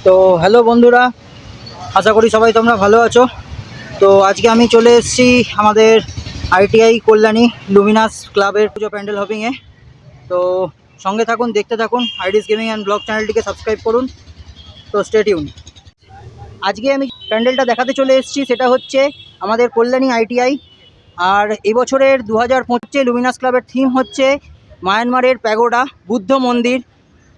তো হ্যালো বন্ধুরা, আশা করি সবাই তোমরা ভালো আছো। তো আজকে আমি চলে এসেছি আমাদের আইটিআই কল্যাণী লুমিনাস ক্লাবের পুজো প্যান্ডেল হপিংয়ে। তো সঙ্গে থাকুন, দেখতে থাকুন। আইডিস গেমিং অ্যান্ড ব্লগ চ্যানেলটিকে সাবস্ক্রাইব করুন। তো স্টে টিউন। আজকে আমি প্যান্ডেলটা দেখাতে চলে এসেছি, সেটা হচ্ছে আমাদের কল্যাণী আইটিআই। আর এবছরের 2025 লুমিনাস ক্লাবের থিম হচ্ছে মায়ানমারের প্যাগোডা বুদ্ধ মন্দির।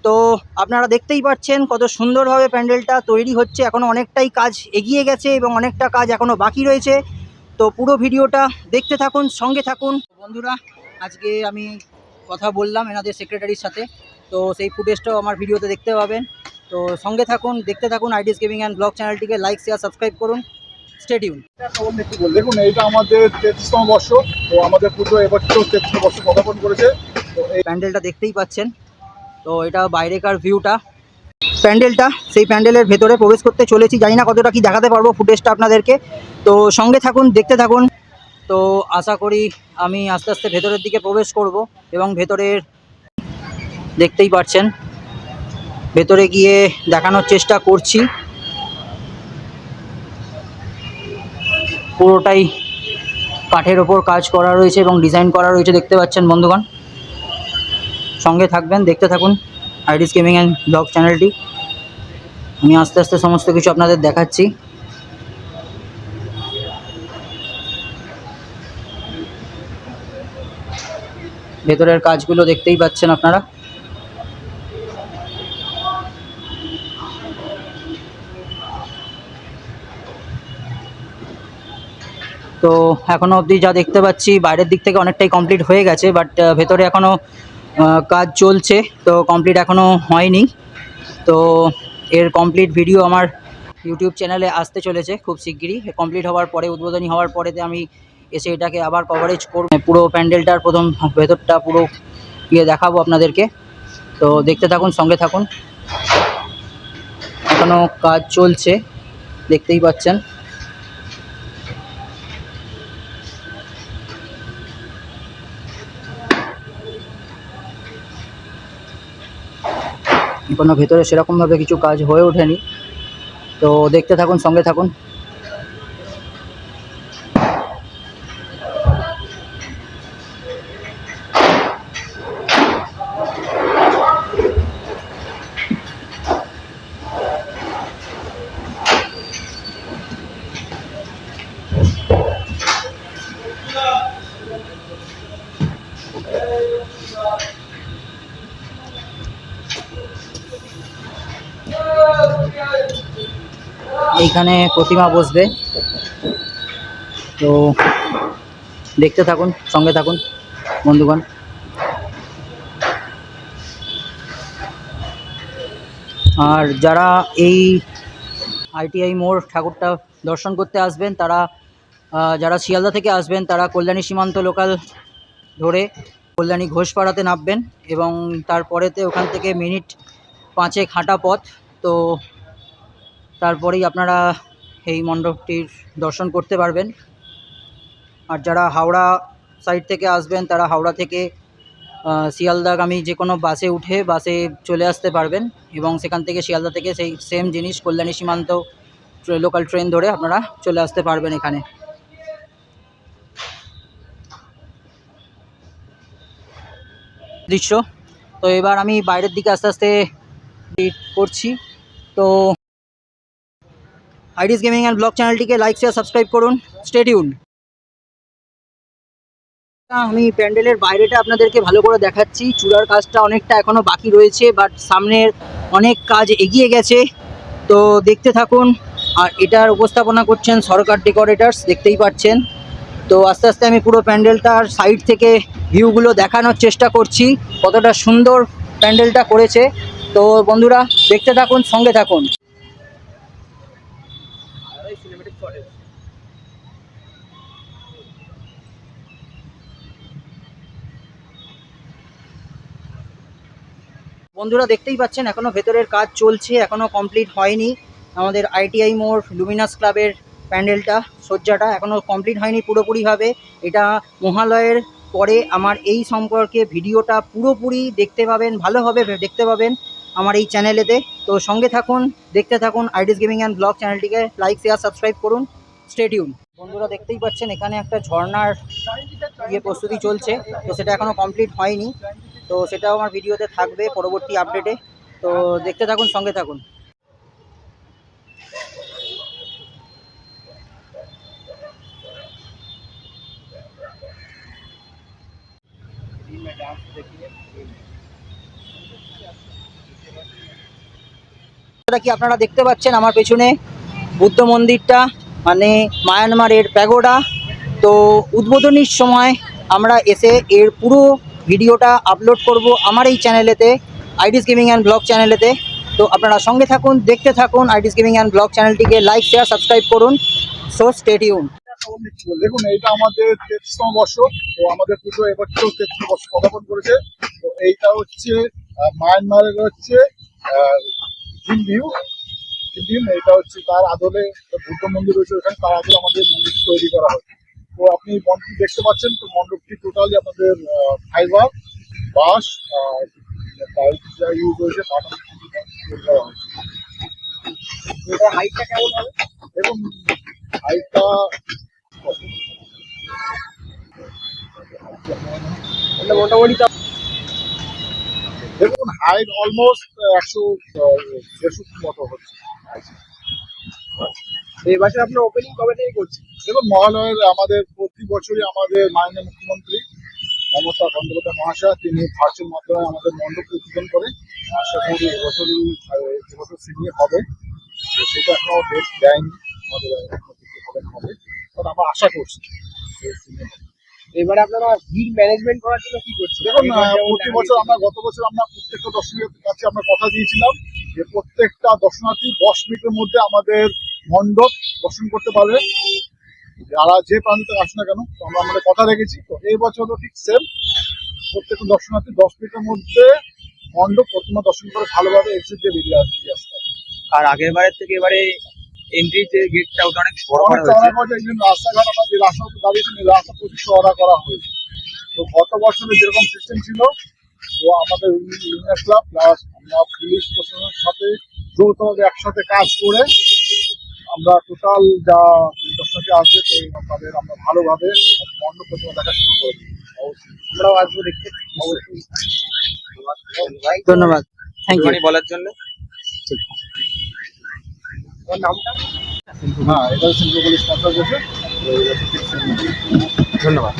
তো আপনারা দেখতেই পাচ্ছেন কত সুন্দরভাবে প্যান্ডেলটা তৈরি হচ্ছে। এখনও অনেকটাই কাজ এগিয়ে গেছে এবং অনেকটা কাজ এখনও বাকি রয়েছে। তো পুরো ভিডিওটা দেখতে থাকুন, সঙ্গে থাকুন। বন্ধুরা, আজকে আমি কথা বললাম এনাদের সেক্রেটারির সাথে, তো সেই ফুটেজটাও আমার ভিডিওতে দেখতে পাবেন। তো সঙ্গে থাকুন, দেখতে থাকুন। আইডিস গেমিং অ্যান্ড ব্লগ চ্যানেলটিকে লাইক, শেয়ার, সাবস্ক্রাইব করুন। Stay tune. দেখুন, এটা আমাদের 33তম বর্ষ। তো আমাদের পুজো এবছর 33 বর্ষ পদার্পণ করেছে। তো এই প্যান্ডেলটা দেখতেই পাচ্ছেন। তো এটা বাইরেকার ভিউটা প্যান্ডেলটা, সেই প্যান্ডেলের ভেতরে প্রবেশ করতে চলেছি। জানি না কতটা কি দেখাতে পারবো ফুটেজটা আপনাদেরকে। তো সঙ্গে থাকুন, দেখতে থাকুন। তো আশা করি আমি আস্তে আস্তে ভেতরের দিকে প্রবেশ করব এবং ভেতরের দেখতেই পাচ্ছেন, ভেতরে গিয়ে দেখানোর চেষ্টা করছি। পুরোটাই কাঠের ওপর কাজ করা রয়েছে এবং ডিজাইন করা রয়েছে, দেখতে পাচ্ছেন বন্ধুগণ। সঙ্গে থাকবেন, দেখতে থাকুন আইডিস গেমিং অ্যান্ড ব্লগ চ্যানেলটি। আমি আস্তে আস্তে সমস্ত কিছু আপনাদের দেখাচ্ছি। ভেতরের কাজগুলো দেখতেই পাচ্ছেন আপনারা। তো এখনও অবধি যা দেখতে পাচ্ছি, বাইরের দিক থেকে অনেকটাই কমপ্লিট হয়ে গেছে, বাট ভেতরে এখনও কাজ চলছে, তো কমপ্লিট এখনও হয়নি। তো এর কমপ্লিট ভিডিও আমার ইউটিউব চ্যানেলে আসতে চলেছে খুব শিগগিরই। কমপ্লিট হওয়ার পরে, উদ্বোধনী হওয়ার পরেতে আমি এসে এটাকে আবার কভারেজ করব, পুরো প্যান্ডেলটার প্রথম ভেতরটা পুরো দেখাবো আপনাদেরকে। তো দেখতে থাকুন, সঙ্গে থাকুন। এখনও কাজ চলছে, দেখতেই পাচ্ছেন। এখনো ভেতরে সেরকমভাবে কিছু কাজ হয়ে ওঠেনি। তো দেখতে থাকুন, সঙ্গে থাকুন। এইখানে প্রতিমা বসবে, তো দেখতে থাকুন, সঙ্গে থাকুন বন্ধুগণ। আর যারা এই আইটিআই মোড় ঠাকুরটা দর্শন করতে আসবেন, তারা যারা শিয়ালদা থেকে আসবেন, তারা কল্যাণী সীমান্ত লোকাল ধরে কল্যাণী ঘোষপাড়াতে নামবেন এবং তারপরেতে ওখান থেকে মিনিট 5 হাঁটা পথ। তো তারপরেই আপনারা এই মণ্ডপটির দর্শন করতে পারবেন। আর যারা হাওড়া সাইড থেকে আসবেন, তারা হাওড়া থেকে শিয়ালদাগামী যে কোনো বাসে উঠে বাসে চলে আসতে পারবেন এবং সেখান থেকে শিয়ালদা থেকে সেই সেম জিনিস কল্যাণী সীমান্ত লোকাল ট্রেন ধরে আপনারা চলে আসতে পারবেন এখানে। দৃশ্য। তো এবার আমি বাইরের দিকে আস্তে আস্তে করছি। তো আইডিস গেমিং অ্যান্ড ব্লগ চ্যানেলটিকে লাইক, শেয়ার, সাবস্ক্রাইব করুন। Stay tune. আমি প্যান্ডেলের বাইরেটা আপনাদেরকে ভালো করে দেখাচ্ছি। চূড়ার কাজটা অনেকটা এখনও বাকি রয়েছে, বাট সামনের অনেক কাজ এগিয়ে গেছে। তো দেখতে থাকুন। আর এটার উপস্থাপনা করছেন সরকার ডেকোরেটার্স, দেখতেই পাচ্ছেন। তো আস্তে আস্তে আমি পুরো প্যান্ডেলটার সাইড থেকে ভিউগুলো দেখানোর চেষ্টা করছি, কতটা সুন্দর প্যান্ডেলটা করেছে। তো বন্ধুরা, দেখতে থাকুন, সঙ্গে থাকুন। বন্ধুরা, দেখতেই পাচ্ছেন এখনও ভেতরের কাজ চলছে, এখনও কমপ্লিট হয়নি। আমাদের আইটিআই মোড় লুমিনাস ক্লাবের প্যান্ডেলটা, সজ্জাটা এখনও কমপ্লিট হয়নি পুরোপুরিভাবে। এটা মহালয়ের পরে আমার এই সম্পর্কে ভিডিওটা পুরোপুরি দেখতে পাবেন, ভালোভাবে দেখতে পাবেন। আমার এই চ্যানেলেতে। তো সঙ্গে থাকুন, দেখতে থাকুন আইডিস গেমিং অ্যান্ড ব্লগ চ্যানেলটিকে লাইক শেয়ার সাবস্ক্রাইব করুন। Stay tune. বন্ধুরা দেখতেই পাচ্ছেন এখানে একটা ঝর্ণার প্রস্তুতি চলছে, তো সেটা এখনও কমপ্লিট হয়নি, তো সেটাও আমার ভিডিওতে থাকবে পরবর্তী আপডেটে। তো দেখতে থাকুন, সঙ্গে থাকুন। কি আপনারা দেখতে পাচ্ছেন আমার পেছনে বুদ্ধ মন্দিরটা, মানে মায়ানমারের প্যাগোডা। তো উদ্বোধনীর সময় আমরা এসে এর পুরো ভিডিওটা আপলোড করব আমার এই চ্যানেলেতে, আইডিস গেমিং অ্যান্ড ব্লগ চ্যানেলেতে। তো আপনারা সঙ্গে থাকুন, দেখতে থাকুন আইডিস গেমিং অ্যান্ড ব্লগ চ্যানেলটিকে লাইক শেয়ার সাবস্ক্রাইব করুন। So stay tune. দেখুন এইটা আমাদের 33তম বর্ষ। তো আমাদের পুজো এবছর 33 বর্ষ পদার্পণ করেছে। তো এইটা হচ্ছে মায়ানমারের হচ্ছে হিন্দিউ। এটা হচ্ছে তার আদলে বুদ্ধ মন্দির রয়েছে ওখানে, তার আদলে আমাদের মন্দিরটি তৈরি করা হয়। তো আপনি মন্দিরটি দেখতে পাচ্ছেন, তো মণ্ডপটি টোটালি আপনাদের ফাইবার বাঁশ যা ইউজ হয়েছে তাটা তৈরি করা হয়েছে। এটা হাইটটা কেমন হবে? এবং হাইটটা মোটামুটি দেখুন হাইট অলমোস্ট 100-150 মতো হচ্ছে। এই বছর আপনার ওপেনিং কবে থেকে করছেন? দেখুন মহালয়ের আমাদের প্রতি বছরই আমাদের মাননীয় মুখ্যমন্ত্রী মমতা বন্দ্যোপাধ্যায় মহাশয় তিনি ভার্চুয়াল মাধ্যমে আমাদের মণ্ডপ উদ্বোধন করে। আশা করি এবছর সিডনি হবে, সেটা এখনো ডেট দেয়নি আমাদের হবে, কারণ আমরা আশা করছি। এবারে আপনারা ভিড় ম্যানেজমেন্ট করার জন্য কি করছেন? দেখুন প্রতি বছর গত বছর আমরা প্রত্যেকটা দর্শনার্থীর কাছে আমরা কথা দিয়েছিলাম যে প্রত্যেকটা দর্শনার্থী 10 মিনিটের মধ্যে আমাদের মণ্ডপ দর্শন করতে পারবে, যারা যে প্রান্ত থেকে আসে না কেন। তো আমরা আমাদের কথা রেখেছি। তো এই বছরও ঠিক সেম, প্রত্যেকটা দর্শনার্থী 10 মিনিটের মধ্যে মণ্ডপ প্রতিমা দর্শন করে ভালোভাবে এক্সিট দিয়ে বেরিয়ে আসতে। আর আগের বারের থেকে এবারে এন্ট্রি যে গেটটা ওটা অনেক বড় অনেক করা চওড়া হয়েছে। করেছে। এই জন্য রাস্তাঘাট আমরা যে রাস্তা দাঁড়িয়েছি এই রাস্তা প্রচুর চওড়া করা হয়েছে। তো গত বছরে যেরকম সিস্টেম ছিল, তো আমাদের ইউনিয়ন ক্লাব প্লাস আমরা পুলিশ প্রশাসনের সাথে যৌথভাবে একসাথে কাজ করে আমরা টোটাল যা দর্শনার্থী আসবে তাদের আমরা ভালোভাবে মণ্ডপ প্রতিমা দেখা শুরু করে দিই। অবশ্যই আমরাও আসবো দেখতে। অবশ্যই ধন্যবাদ, থ্যাংক ইউ বলার জন্য। নামটা হ্যাঁ এটা সেন্ট্রাল পুলিশ স্পন্সর করছে। ধন্যবাদ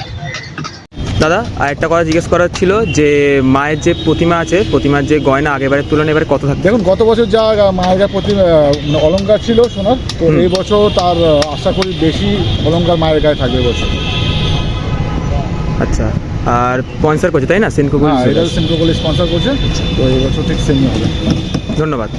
দাদা। আর একটা কথা জিজ্ঞেস করার ছিল যে মায়ের যে প্রতিমা আছে, প্রতিমার যে গয়না আগেরবারের তুলনায় এবারে কত থাকবে? দেখুন গত বছর যা মায়ের গায়ে প্রতি অলংকার ছিল সোনার, তো এই বছর তার আশা করি বেশি অলংকার মায়ের গায়ে থাকবে এবছর। আচ্ছা, আর স্পন্সর করছে তাই না? সেনকো এটা সেন্ট্রাল পুলিশ স্পন্সর করছে, তো এই বছর ঠিক সেমই হবে। ধন্যবাদ।